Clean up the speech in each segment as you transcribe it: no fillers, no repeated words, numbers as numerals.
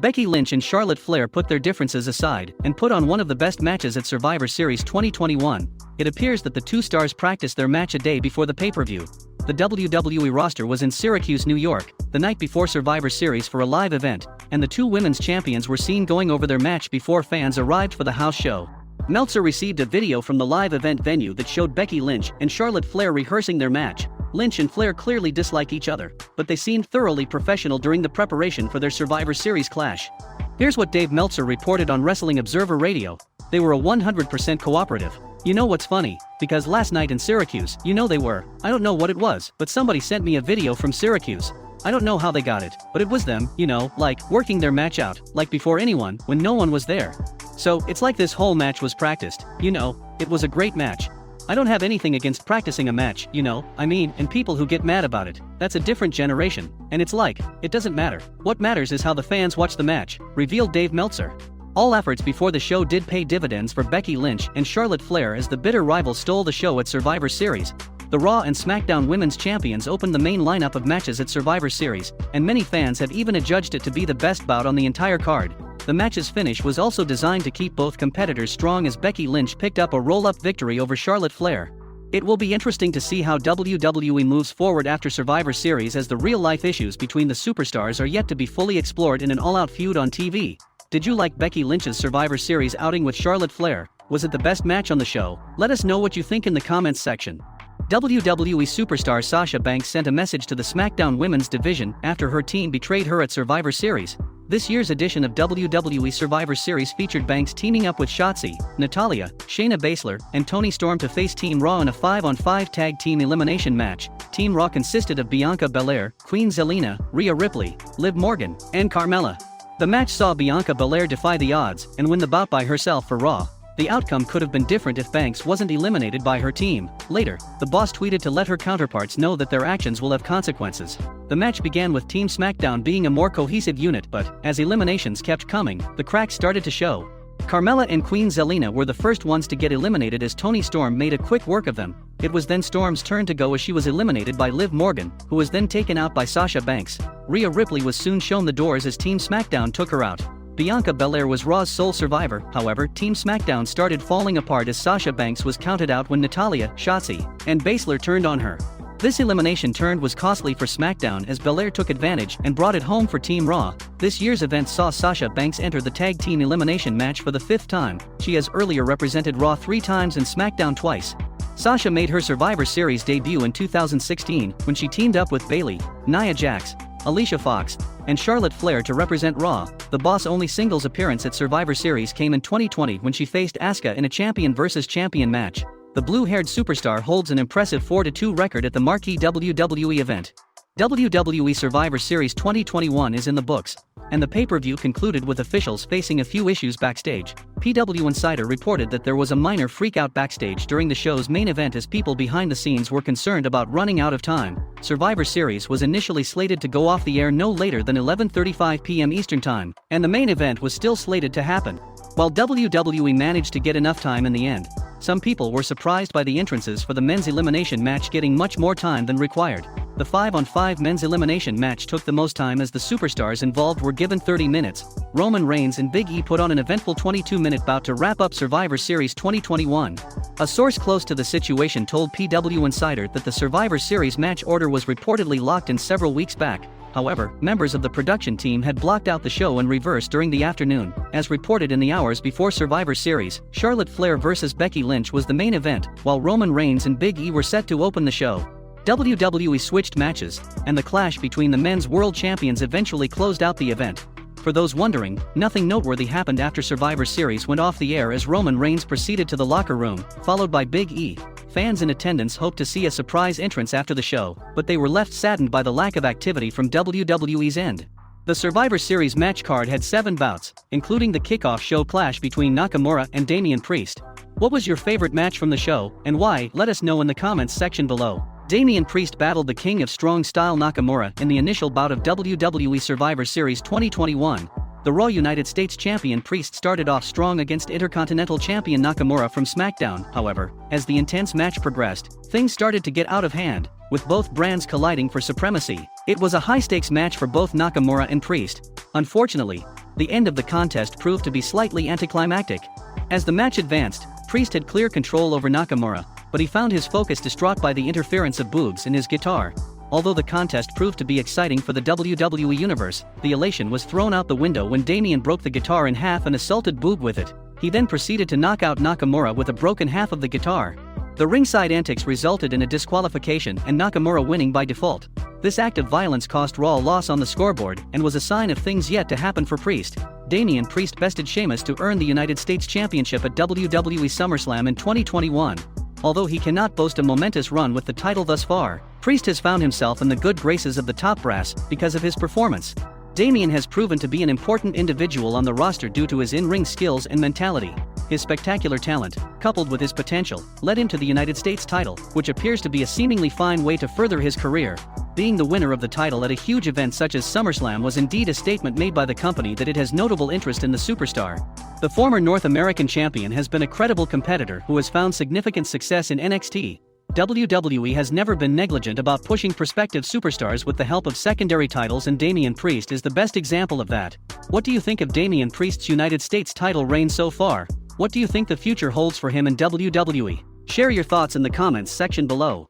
Becky Lynch and Charlotte Flair put their differences aside and put on one of the best matches at Survivor Series 2021. It appears that the two stars practiced their match a day before the pay-per-view. The WWE roster was in Syracuse, New York, the night before Survivor Series for a live event, and the two women's champions were seen going over their match before fans arrived for the house show. Meltzer received a video from the live event venue that showed Becky Lynch and Charlotte Flair rehearsing their match. Lynch and Flair clearly dislike each other, but they seemed thoroughly professional during the preparation for their Survivor Series clash. Here's what Dave Meltzer reported on Wrestling Observer Radio. They were a 100% cooperative. You know what's funny? Because last night in Syracuse, they were. I don't know what it was, but somebody sent me a video from Syracuse. I don't know how they got it, but it was them, like, working their match out, like before anyone, when no one was there. So, it's like this whole match was practiced, it was a great match. I don't have anything against practicing a match, and people who get mad about it. That's a different generation, and it's like, it doesn't matter. What matters is how the fans watch the match, revealed Dave Meltzer. All efforts before the show did pay dividends for Becky Lynch and Charlotte Flair as the bitter rivals stole the show at Survivor Series. The Raw and SmackDown Women's Champions opened the main lineup of matches at Survivor Series, and many fans have even adjudged it to be the best bout on the entire card. The match's finish was also designed to keep both competitors strong as Becky Lynch picked up a roll-up victory over Charlotte Flair. It will be interesting to see how WWE moves forward after Survivor Series as the real-life issues between the superstars are yet to be fully explored in an all-out feud on TV. Did you like Becky Lynch's Survivor Series outing with Charlotte Flair? Was it the best match on the show? Let us know what you think in the comments section. WWE superstar Sasha Banks sent a message to the SmackDown Women's division after her team betrayed her at Survivor Series. This year's edition of WWE Survivor Series featured Banks teaming up with Shotzi, Natalya, Shayna Baszler, and Toni Storm to face Team Raw in a 5-on-5 tag team elimination match. Team Raw consisted of Bianca Belair, Queen Zelina, Rhea Ripley, Liv Morgan, and Carmella. The match saw Bianca Belair defy the odds and win the bout by herself for Raw. The outcome could have been different if Banks wasn't eliminated by her team. Later, the boss tweeted to let her counterparts know that their actions will have consequences. The match began with Team SmackDown being a more cohesive unit, but as eliminations kept coming, the cracks started to show. Carmella and Queen Zelina were the first ones to get eliminated as Toni Storm made a quick work of them. It was then Storm's turn to go as she was eliminated by Liv Morgan, who was then taken out by Sasha Banks. Rhea Ripley was soon shown the doors as Team SmackDown took her out. Bianca Belair was Raw's sole survivor. However, Team SmackDown started falling apart as Sasha Banks was counted out when Natalya, Shotzi, and Baszler turned on her. This elimination turn was costly for SmackDown as Belair took advantage and brought it home for Team Raw. This year's event saw Sasha Banks enter the tag team elimination match for the 5th time. She has earlier represented Raw 3 times and SmackDown twice. Sasha made her Survivor Series debut in 2016 when she teamed up with Bayley, Nia Jax, Alicia Fox, and Charlotte Flair to represent Raw. The Boss' only singles appearance at Survivor Series came in 2020 when she faced Asuka in a champion versus champion match. The blue-haired superstar holds an impressive 4-2 record at the marquee WWE event. WWE Survivor Series 2021 is in the books, and the pay-per-view concluded with officials facing a few issues backstage. PW Insider reported that there was a minor freak-out backstage during the show's main event as people behind the scenes were concerned about running out of time. Survivor Series was initially slated to go off the air no later than 11:35 p.m. Eastern Time, and the main event was still slated to happen. While WWE managed to get enough time in the end, some people were surprised by the entrances for the men's elimination match getting much more time than required. The 5-on-5 men's elimination match took the most time as the superstars involved were given 30 minutes. Roman Reigns and Big E put on an eventful 22-minute bout to wrap up Survivor Series 2021. A source close to the situation told PW Insider that the Survivor Series match order was reportedly locked in several weeks back. However, members of the production team had blocked out the show in reverse during the afternoon. As reported in the hours before Survivor Series, Charlotte Flair vs. Becky Lynch was the main event, while Roman Reigns and Big E were set to open the show. WWE switched matches, and the clash between the men's world champions eventually closed out the event. For those wondering, nothing noteworthy happened after Survivor Series went off the air as Roman Reigns proceeded to the locker room, followed by Big E. Fans in attendance hoped to see a surprise entrance after the show, but they were left saddened by the lack of activity from WWE's end. The Survivor Series match card had 7 bouts, including the kickoff show clash between Nakamura and Damian Priest. What was your favorite match from the show, and why? Let us know in the comments section below. Damian Priest battled the King of Strong Style Nakamura in the initial bout of WWE Survivor Series 2021. The Raw United States Champion Priest started off strong against Intercontinental Champion Nakamura from SmackDown. However, as the intense match progressed, things started to get out of hand, with both brands colliding for supremacy. It was a high-stakes match for both Nakamura and Priest. Unfortunately, The end of the contest proved to be slightly anticlimactic. As the match advanced, Priest had clear control over Nakamura, but he found his focus distraught by the interference of Boogs in his guitar. Although the contest proved to be exciting for the WWE Universe, the elation was thrown out the window when Damien broke the guitar in half and assaulted Boog with it. He then proceeded to knock out Nakamura with a broken half of the guitar. The ringside antics resulted in a disqualification and Nakamura winning by default. This act of violence cost Raw a loss on the scoreboard and was a sign of things yet to happen for Priest. Damian Priest bested Sheamus to earn the United States Championship at WWE SummerSlam in 2021. Although he cannot boast a momentous run with the title thus far, Priest has found himself in the good graces of the top brass because of his performance. Damian has proven to be an important individual on the roster due to his in-ring skills and mentality. His spectacular talent, coupled with his potential, led him to the United States title, which appears to be a seemingly fine way to further his career. Being the winner of the title at a huge event such as SummerSlam was indeed a statement made by the company that it has notable interest in the superstar. The former North American champion has been a credible competitor who has found significant success in NXT. WWE has never been negligent about pushing prospective superstars with the help of secondary titles, and Damian Priest is the best example of that. What do you think of Damian Priest's United States title reign so far? What do you think the future holds for him in WWE? Share your thoughts in the comments section below.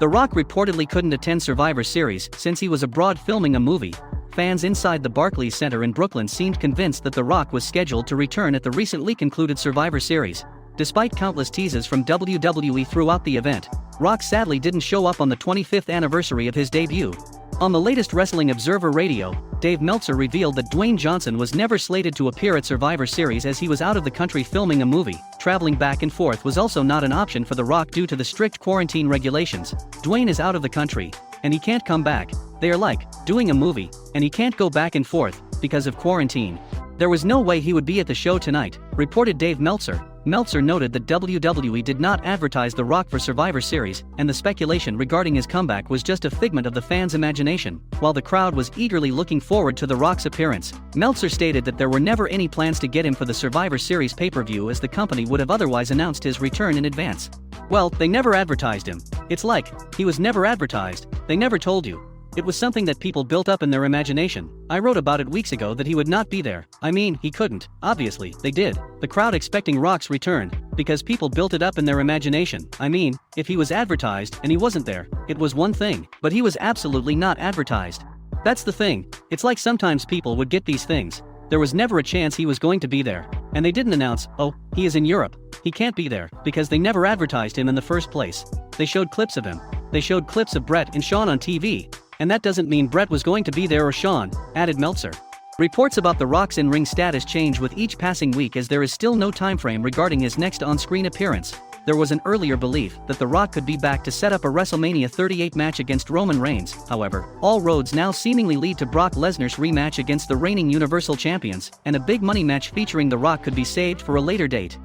The Rock reportedly couldn't attend Survivor Series since he was abroad filming a movie. Fans inside the Barclays Center in Brooklyn seemed convinced that The Rock was scheduled to return at the recently concluded Survivor Series. Despite countless teases from WWE throughout the event, Rock sadly didn't show up on the 25th anniversary of his debut. On the latest Wrestling Observer Radio, Dave Meltzer revealed that Dwayne Johnson was never slated to appear at Survivor Series as he was out of the country filming a movie. Traveling back and forth was also not an option for The Rock due to the strict quarantine regulations. Dwayne is out of the country, and he can't come back. They are like doing a movie, and he can't go back and forth because of quarantine. There was no way he would be at the show tonight, reported Dave Meltzer. Meltzer noted that WWE did not advertise The Rock for Survivor Series, and the speculation regarding his comeback was just a figment of the fans' imagination. While the crowd was eagerly looking forward to The Rock's appearance, Meltzer stated that there were never any plans to get him for the Survivor Series pay-per-view, as the company would have otherwise announced his return in advance. Well, they never advertised him. It's like, he was never advertised, they never told you. It was something that people built up in their imagination. I wrote about it weeks ago that he would not be there. I mean, he couldn't. Obviously, they did. The crowd expecting Rock's return, because people built it up in their imagination. I mean, if he was advertised and he wasn't there, it was one thing, but he was absolutely not advertised. That's the thing. It's like sometimes people would get these things. There was never a chance he was going to be there. And they didn't announce, oh, he is in Europe. He can't be there, because they never advertised him in the first place. They showed clips of him. They showed clips of Brett and Shawn on TV. And that doesn't mean Brett was going to be there or Shawn, added Meltzer. Reports about The Rock's in-ring status change with each passing week, as there is still no timeframe regarding his next on-screen appearance. There was an earlier belief that The Rock could be back to set up a WrestleMania 38 match against Roman Reigns. However, all roads now seemingly lead to Brock Lesnar's rematch against the reigning Universal Champions, and a big money match featuring The Rock could be saved for a later date.